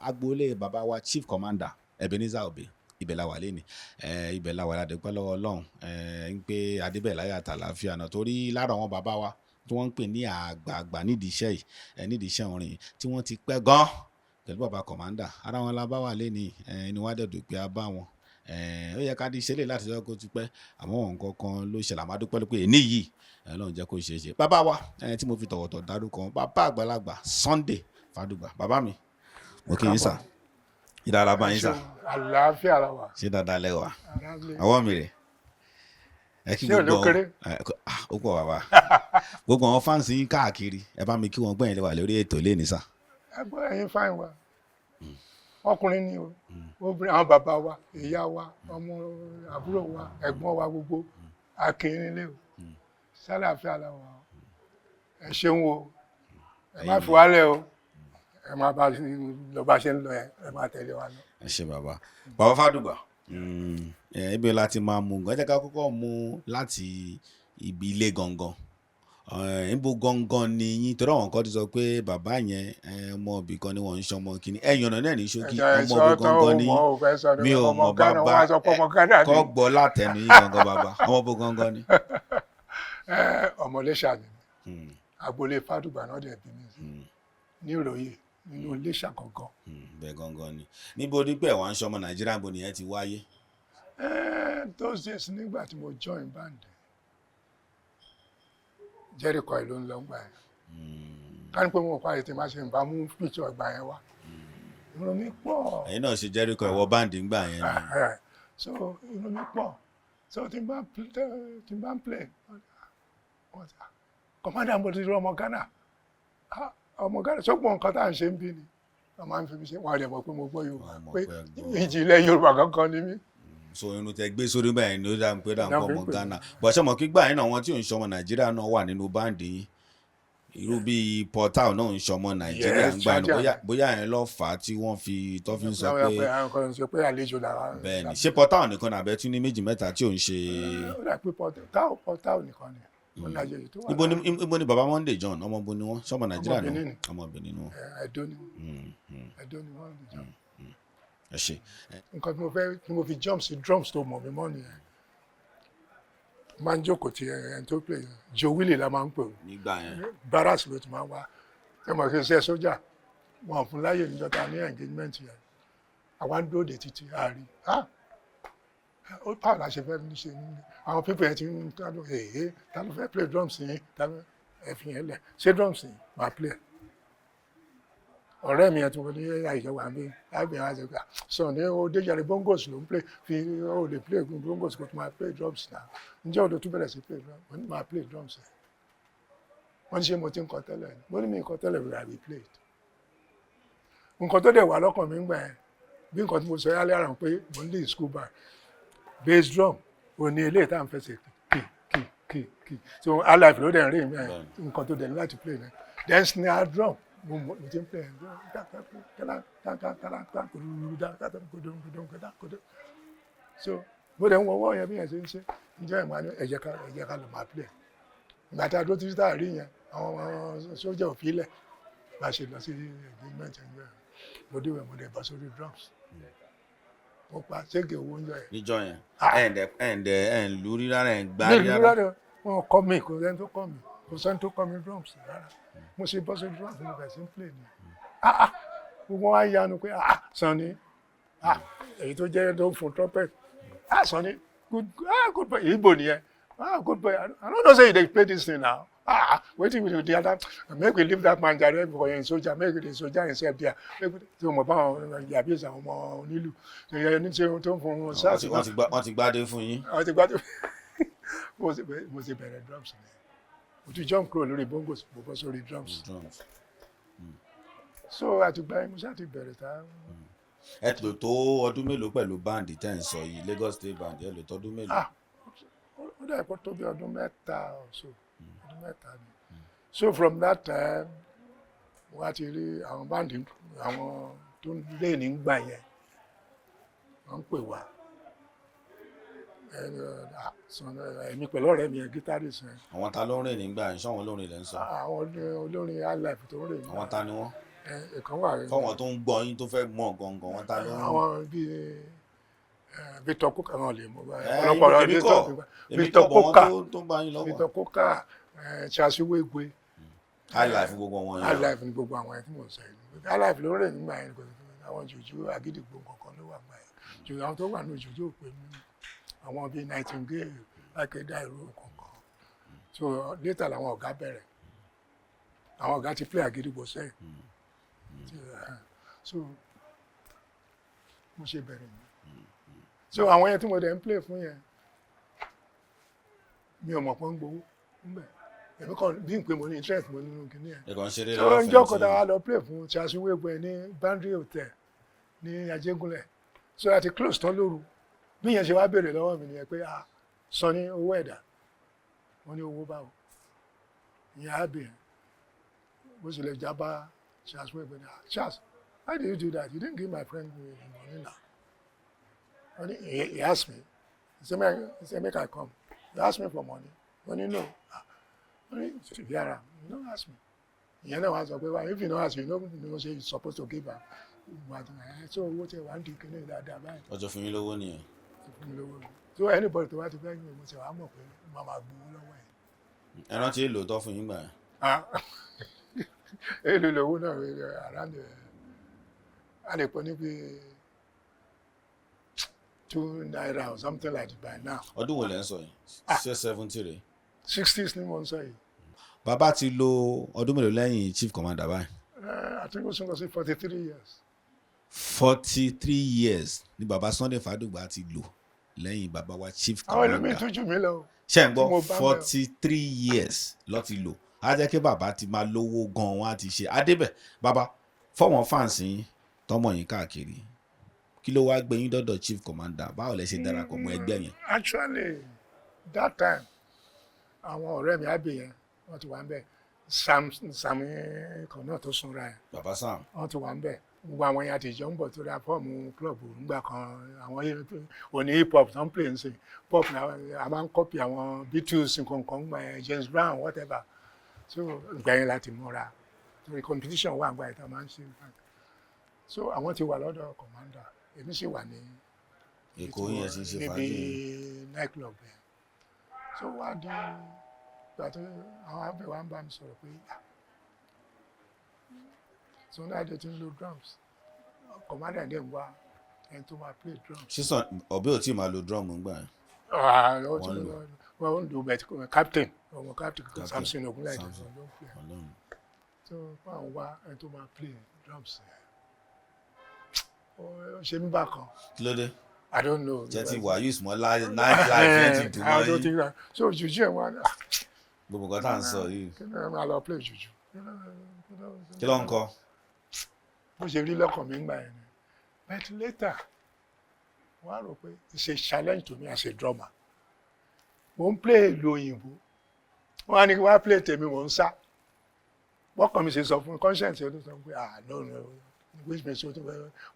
Agboolé bàbá wa chief commander Ebenezer Obe ibẹ̀ la wà lẹ́ni ibẹ̀ la wà ládùúgbò lọ́wọ́ Ọlọ́run ń pé adébẹ̀láyà tàlàáfíà náà torí lára àwọn bàbá wa tí wọ́n ń pè ní àgbààgbà nídìí iṣẹ́ yìí nídìí iṣẹ́ orin tí wọ́n ti pẹ́ gan pẹ̀lú bàbá commander ara wọn la bá wà lẹ́ni inú wa dẹ̀ dùn pé a bá wọn ó yẹ ká di ìṣẹ̀lẹ̀ láti sọ kó ti pẹ́ àmọ́ nǹkan kan ló ṣẹlẹ̀ àmàdúpẹ́ pé èní yìí Ọlọ́run jẹ́ kó ṣeé ṣe bàbá wa tí mo fi tọ̀wọ̀tọ̀ dárúkọ bàbá àgbàlagbà Sunday Fadugba bàbá mi mo kí yín sà ìdára bá yín sà àlàáfíà la wà ṣé dáadáa lẹ́wà ọwọ́ mi rẹ̀ ẹ kí gbogbo ó pọ̀ bàbá gbogbo àwọn fáǹsì yín káàkiri ẹ bá mi kí wọ́n gbẹ̀yìn lẹ́wà lórí ètò lẹ́ni sà. ẹgbẹ́ ẹ̀yin fáìn wa ọkùnrin ni o obìnrin àwọn bàbá wa ìyá wa ọmọ àbúrò wa ẹ̀gbọ́n wa gbogbo akínyìn lé o sálàáfíà la wà ẹ ṣeun o ẹ má fi wálẹ̀ o ẹ máa bá lọ bá ṣe ń lọ ẹ máa tẹ̀lé wa lọ. ẹ ṣe bàbá Fadugba ibi láti máa mú nǹkan jẹ́ ká kọ́kọ́ mú láti ibi ilé gangan níbo gangan ni yín torí àwọn kan ti sọ pé bàbá yẹn ọmọ òbí kan ni wọ́n ń ṣọmọ kìíní ẹ̀yàn náà ní ṣókí ọmọ òbí gangan ni mi ò mọ̀ bàbá kọ́ gbọ́ látẹnu yín gangan bàbá ọmọ òbí gangan ni. ọmọléṣà ni agboolé Fadugba náà dẹ̀ bí mi ní ìròyìn nínú Iléṣà gangan. bẹ́ẹ̀ gangan ni níbo dípẹ́ wàá ń ṣọmọ Nàìjíríà bó nìyẹn ti wáyé. those days nígbà tí mo join band Jericho ló ń lọ gbà yẹn ká ní pé mo parí tí máa ṣe ń bá mú picture gbà yẹn wá inú mi pọ̀. ẹ̀yin náà ṣe Jericho ìwọ báǹdì ń gbà yẹn ni. so inú mi pọ̀ so tí n bá ń play commander mo ti rí ọmọ Ghana ọmọ Ghana sọ́pọ̀ nǹkan tá à ń ṣe ń bí ni wọ́n máa ń fi mi ṣe wọ́n á dẹ̀ mọ̀ pé mo gbọ́ Yorùbá pé ìjìnlẹ̀ Yorùbá kankan ni mí. so irun tẹ gbé sórí báyìí ni ó dá pé dá nǹkan ọmọ Ghana bọ̀ ṣé mo kí gbà yín náà wọn tí ò ń ṣọmọ Nàìjíríà náà wà nínú báǹdì yín irú bíi Paul Tao náà ń ṣọmọ Nàìjíríà ń gbà yín bóyá yẹn lọ fà á tí wọ́n fi tọ́fin sọ pé àlejò làwọn. bẹ́ẹ̀ni ṣé Paul Tao nìkan ní abẹ́ tún ní méjì mẹ́ta tí ò ń ṣe. ó dà pé Paul Tao nìkan ni. Ibo ni baba Monday John ọmọ bo ni wọn sọmọ Nàìjíríà ni ọmọ Benin ni wọn. Ẹdó ni Monday John. ẹ ṣe. nǹkan tí mo fi jump sí drums tó mọ̀ mí mọ́ nìyẹn máa ń jókòó tí ẹni tó play Joe Willie la máa ń pè ó nígbà yẹn barracks ló ti máa ń wá ẹ mọ̀ kí n ṣe sójà wọn fún láyè níjọta ní engagement yẹn àwa ń dóde títí àárí ó pààlà la ṣe fẹ́ ní ṣe ní àwọn pípẹ́ yẹn ti ń tánú ta ló fẹ́ play drums yẹn ta ló ẹ̀fìn yẹn lẹ̀ ṣé drums yẹn máa play ọ̀rẹ́ mi yẹn tí mo ní àìjọ wà mí láìpẹ́ yẹn á ṣe gbà sọ ní o déjàre bongos ló ń play fi o lè play bongos kó tó máa play drums náà ǹjẹ́ o lè tún bẹ̀rẹ̀ sí play drums mo ní máa play drums yẹn wọ́n ní ṣe mo ti ń kọ tẹ́lẹ̀ mo ní mi kọ tẹ́lẹ̀ rẹ̀ àbí play nǹkan tó dẹ̀ wà lọ́kàn mi ń gbà yẹn bí nǹkan tí mo sọ yálé àrùn pé mo ń lead school band bass drum ò ní eléyìí tá à ń fẹsẹ̀ kì so alive ló dẹ̀ ń rí mi nǹkan tó dẹ̀ ní láti play náà then snare drum mo ti ń play so bó dẹ̀ ń wọ́wọ́ yẹn bí yẹn ṣe ń ṣe ǹjẹ́ ìmọ̀ ní ẹ̀jẹ̀ ká lè máa play ìgbà tá a dó títí tá a rí yẹn àwọn sójà òfin lẹ̀ bá ṣe lọ sí engagement ẹgbẹ́ mo dé wẹ̀ mo dẹ̀ bá sórí drums mo pa ṣége owó oúnjẹ yẹn. níjọ yẹn ẹ̀ ń lu rírá rẹ̀ ń gbá rírá. wọn kọ́ mi kò sẹ́ni tó kọ́ mi kò sẹ́ni tó kọ́ mi drums rárá mo ṣe bọ́ sí drums mo bẹ̀ sí ń play ni gbogbo wa ń yanu pé Sunny èyí tó jẹ́ tó fún trumpet Sunny good boy Igbo nìyẹn good boy I don't know say you dey play this thing now wetin we do the other make we leave that man jare for him soldier make the soldier himself there tí mo bá wọn yàbí ìsàn ọmọ onílù ẹni tí ó ń fún wọn sáà sí wọ́n ti gbádé fún yín. wọ́n ti gbádé mo ṣe bẹ̀rẹ̀ drums ni mo ti jump kúrò lórí bongos mo bọ́ sórí drums so àtìgbà yẹn mo ṣáà ti bẹ̀rẹ̀ tá. ẹ lò tó ọdún mélòó pẹ̀lú báǹdì tẹ́ ń sọ yìí Lagos State Band ẹ lò tó ọdún mélòó. ó ó dà pé tó bí ọdún mẹ́ta or so ọdún mẹ́ta ni so from that time wọ́n á ti rí àwọn báńdì àwọn tó ń lé nígbà yẹn wọ́n ń pè wá èmi pẹ̀lú ọ̀rẹ́ mi yẹn guitarist yẹn. àwọn ta ló ń rìn nígbà yẹn sọ́wọ́n olórin lẹ́ ń sọ. àwọn olórin highlife tó ń rìn nígbà. àwọn ta ni wọ́n. ìkan wà rẹ. fọwọ́n tó ń gbọ́ yín tó fẹ́ mọ̀ gangan wọn ta ló ń. àwọn bíi Victor Coca náà lè mú báyìí. Victor Coca Victor Coca ṣàṣìwégbé. highlife gbogbo wọn yẹn. highlife ni gbogbo àwọn ẹni tí mò ń sọ yìí highlife ló ń rìn nígbà yẹn àwọn jùjú àgídìgbò kankan ló wà gbà yẹn jùjú àwọn tó wà ní jùjú òpè mi àwọn bíi Nightingale Ikeja ìró kankan so later làwọn ọ̀gá bẹ̀rẹ̀ àwọn ọ̀gá ti play àgídìgbò sẹ́yìn so mo ṣe bẹ̀rẹ̀ mi so àwọn yẹn tí mo dẹ̀ ń play fún yẹn mi ò mọ̀ pé ń gbowó ńbẹ̀ èmi kàn bí n pé mo ní interest mo nínú kinní yẹn ẹ̀kọ́ ń ṣeré so lọ́wọ́ ń jọ́kọ̀ tá a lọ play fún ṣàṣìwégbé ní Boundary Hotel ní Ajégúnlẹ̀ so àti close tán lóru bí yẹn ṣe wá béèrè lọ́wọ́ mi nìyẹn pé sọ ní owó ẹ̀dá wọ́n ní owó báwo ìyẹn á bèèrè bó ṣe lè jábá ṣàṣìwégbé ní Charles why did you do that you didn't give my friend money now wọ́n ní he asked me he said make I come he asked me for money wọ́n ní no wọ́n ní yàrá you don't ask me ìyẹn náà wá sọ pé if you don't ask me you know say you supposed to give am so owó tẹ wà ń di kíní dáadáa báyìí. ọjọ́ fún yín lówó nìyẹn. fún mi lówó so anybody tó bá ti fẹ́ gbé mo ti wà á mọ̀ pé mo máa gbowó lọ́wọ́ ẹ̀. ẹ rántí èlò tó fún yín gbà yẹn. èlò lówó náà around a lè pọ̀ níbi £2 or something like that by now. ọdún wo lẹ́ ń sọ yìí ṣé 70 rèé. 60s ni mo ń sọ yìí. bàbá ti lo ọdún mélòó lẹ́yìn chief commander báyìí. I think ó sún lọ sí 43 years. 43 years ni baba Sunday Fadugba ti lò lẹ́yìn baba wa chief commander. àwọn ẹlòmíín tún jù mí lọ. ṣé ń gbọ́ 43 years ló ti lò á jẹ́ kí bàbá ti máa lówó gan-an wọn á ti ṣe adébẹ̀ bàbá fọ́wọ́n fans yín tọmọ yín káàkiri kí ló wá gbé yín dọ́dọ̀ chief commander báwo lẹ ṣe darapọ̀ mọ́ ẹgbẹ́ yẹn. Actually that time àwọn ọ̀rẹ́ mi àbí yẹn wọ́n ti wà ń bẹ̀ Sam kan náà tó sunra ẹ̀. baba Sam. wọ́n ti wà ń bẹ̀ gbogbo àwọn yẹn àtijọ́ ń bọ̀ tó ra fọ́ọ̀mù klọ́ọ̀bù nígbà kan àwọn òní hip hop tó ń play ń sìn pop a máa ń kọ́pì àwọn Beatles nǹkan gbà yẹn James Brown whatever so ìgbà yẹn láti múra torí competition wà gbà yẹn tá a máa ń ṣe so àwọn ti wà lọ́dọ̀ commander èmi sì wà ní èkó yẹn sì ṣe fàájì níbi night club yẹn so wá di ìgbà tó àwọn abẹ́ wa ń bá mi sọ̀rọ̀ pé Sunday Adé ti ń lo drums commander dẹ̀ ń wá ẹni tó máa play drums. sísan ọ̀bẹ ò tí ì máa lo drum ńgbà yẹn. wọ́n ń lo bẹ̀tí captain ọmọ captain Samson Ogunlade ló ń play so wọ́n àwọn wá ẹni tó máa play drums ó ṣe mí bákan. kí ló dé. I don't know. jẹ́ ti wà use mọ́ night life yẹn ti dùn mọ́ yín. so jùjú ẹ̀ wọ́n gbogbo nǹkan tá à ń sọ yìí. kí ló máa lọ play jùjú. kí ló ń kọ. bó ṣe rí lọ́kàn mi ń gbà yẹn ni but later wọ́n á rò pé it's a challenge to me as a drummer mo ń play ìlú òyìnbó wọ́n á ní kí wọ́n á play tèmi mò ń sá bọ́kàn mi ṣe sọ fún conscience ẹ̀ ló sọ pé no which means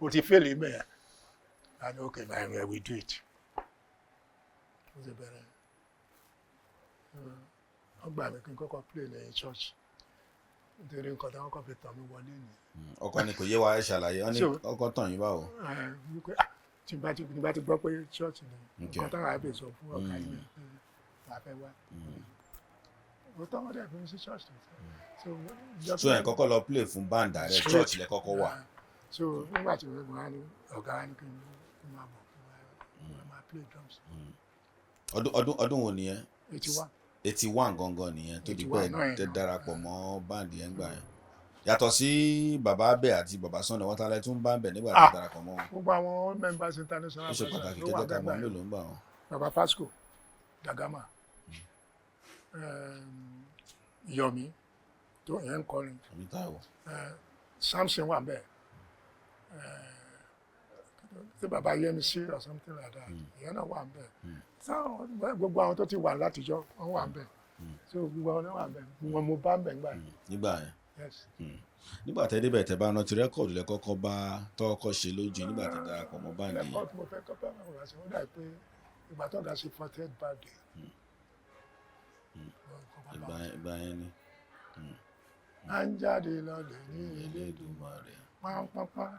o ti fail in there and okay we do it ó ṣe bẹ̀rẹ̀ wọ́n gbà mí kí n kọ́kọ́ play lẹ́yìn church nítorí nǹkan tí wọ́n kọ́ fi tàn mí wọlé ni. ọkọ ni kò yé wa ẹ ṣàlàyé wọn ní ọkọ tàn yín báwo. tí n bá ti gbọ́ pé church ni nǹkan táwọn àbẹ̀ sọ fún ọ̀gá yìí pé wàá fẹ́ wá ó tọ́ wọ́n dẹ̀ fi sí church ni. so ẹ̀ kọ́kọ́ lọ play fún band rẹ̀ church lẹ kọ́kọ́ wà. so nígbà tí wọ́n wá ní ọ̀gá wa ní kí n máa bọ̀ kí n máa play drums. ọdún wo nìyẹn. 81 gangan nìyẹn tó di pé tẹ darapọ̀ mọ́ band yẹn gbà yẹn yàtọ̀ sí baba abẹ àti baba Sunday wọn tálẹ tún bá ń bẹ nígbà tó darapọ̀ mọ́ wọn. gbogbo àwọn members international. ó ṣe pàtàkì kẹjẹ ká mọ̀ mélòó ń bà wọn. Baba Vasco da Gama Yomi tó yẹn ń kọrin Samson wà bẹ́ẹ̀ tí baba Yẹmi sí or something like that ìyẹn náà wà bẹ́ẹ̀ gbogbo àwọn tó ti wà látijọ́ wọ́n wà ń bẹ̀ so gbogbo àwọn náà wà ń bẹ̀ gbogbo mo bá ń bẹ̀ ńgbà yẹn. nígbà yẹn Yes. nígbà tẹ́ débẹ̀ tẹ́ bá rántí rẹ́kọ̀dù lẹ kọ́kọ́ bá tọ́kọ́ ṣe lójú nígbà tẹ́ darapọ̀ mọ́ báńdì yẹn. rẹ́kọ̀dù mo fẹ́ kọ́ bá wọn wá sí wọn dà pé ìgbà tó ga sí 40th birthday. ìgbà yẹn ni. à ń jáde lọ́lẹ̀ ní ilé Elédùmarè. pánpánpán